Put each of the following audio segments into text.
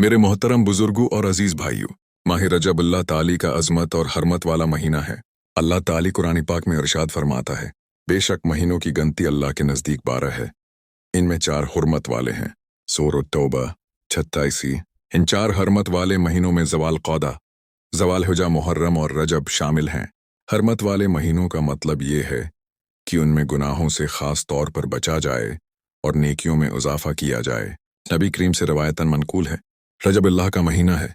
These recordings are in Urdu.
میرے محترم بزرگوں اور عزیز بھائیوں، ماہ رجب اللہ تعالی کا عظمت اور حرمت والا مہینہ ہے۔ اللہ تعالی قرآن پاک میں ارشاد فرماتا ہے، بے شک مہینوں کی گنتی اللہ کے نزدیک 12 ہے، ان میں 4 حرمت والے ہیں۔ سورۃ التوبہ 86۔ ان 4 حرمت والے مہینوں میں زوال قعدہ، زوال حجہ، محرم اور رجب شامل ہیں۔ حرمت والے مہینوں کا مطلب یہ ہے کہ ان میں گناہوں سے خاص طور پر بچا جائے اور نیکیوں میں اضافہ کیا جائے۔ نبی کریم سے روایتاً منقول ہے، رجب اللہ کا مہینہ ہے،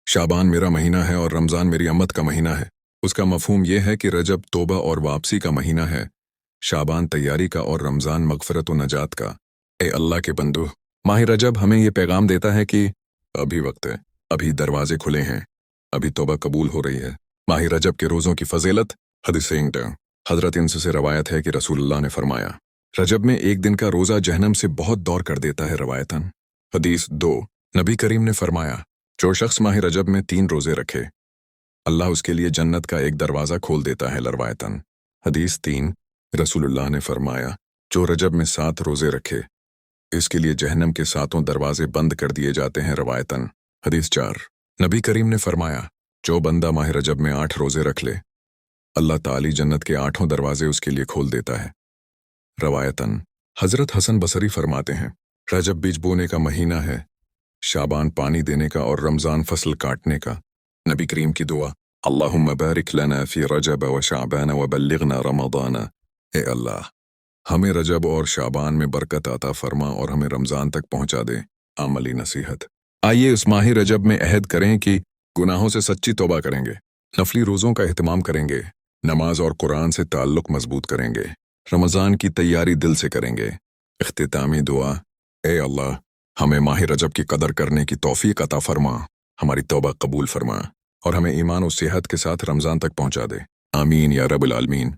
شعبان میرا مہینہ ہے اور رمضان میری امت کا مہینہ ہے۔ اس کا مفہوم یہ ہے کہ رجب توبہ اور واپسی کا مہینہ ہے، شعبان تیاری کا اور رمضان مغفرت و نجات کا۔ اے اللہ کے بندو، ماہ رجب ہمیں یہ پیغام دیتا ہے کہ ابھی وقت ہے، ابھی دروازے کھلے ہیں، ابھی توبہ قبول ہو رہی ہے۔ ماہ رجب کے روزوں کی فضیلت۔ حدیث حضرت انس سے روایت ہے کہ رسول اللہ نے فرمایا، رجب میں ایک دن کا روزہ جہنم سے بہت دور کر دیتا ہے۔ روایتاً حدیث 2، نبی کریم نے فرمایا، جو شخص ماہ رجب میں 3 روزے رکھے، اللہ اس کے لیے جنت کا ایک دروازہ کھول دیتا ہے۔ روایتاً حدیث 3، رسول اللہ نے فرمایا، جو رجب میں 7 روزے رکھے، اس کے لیے جہنم کے 7 دروازے بند کر دیے جاتے ہیں۔ روایتاً حدیث 4، نبی کریم نے فرمایا، جو بندہ ماہ رجب میں 8 روزے رکھ لے، اللہ تعالی جنت کے 8 دروازے اس کے لیے کھول دیتا ہے۔ روایتاً حضرت حسن بصری فرماتے ہیں، رجب بیج بونے کا مہینہ ہے، شعبان پانی دینے کا اور رمضان فصل کاٹنے کا۔ نبی کریم کی دعا، اللہم بارک لنا فی رجب و شعبان و بلغنا رمضان۔ اے اللہ، ہمیں رجب اور شعبان میں برکت عطا فرما اور ہمیں رمضان تک پہنچا دے۔ عملی نصیحت، آئیے اس ماہ رجب میں عہد کریں کہ گناہوں سے سچی توبہ کریں گے، نفلی روزوں کا اہتمام کریں گے، نماز اور قرآن سے تعلق مضبوط کریں گے، رمضان کی تیاری دل سے کریں گے۔ اختتامی دعا، اے اللہ، ہمیں ماہ رجب کی قدر کرنے کی توفیق عطا فرما، ہماری توبہ قبول فرما اور ہمیں ایمان و صحت کے ساتھ رمضان تک پہنچا دے۔ آمین یا رب العالمین۔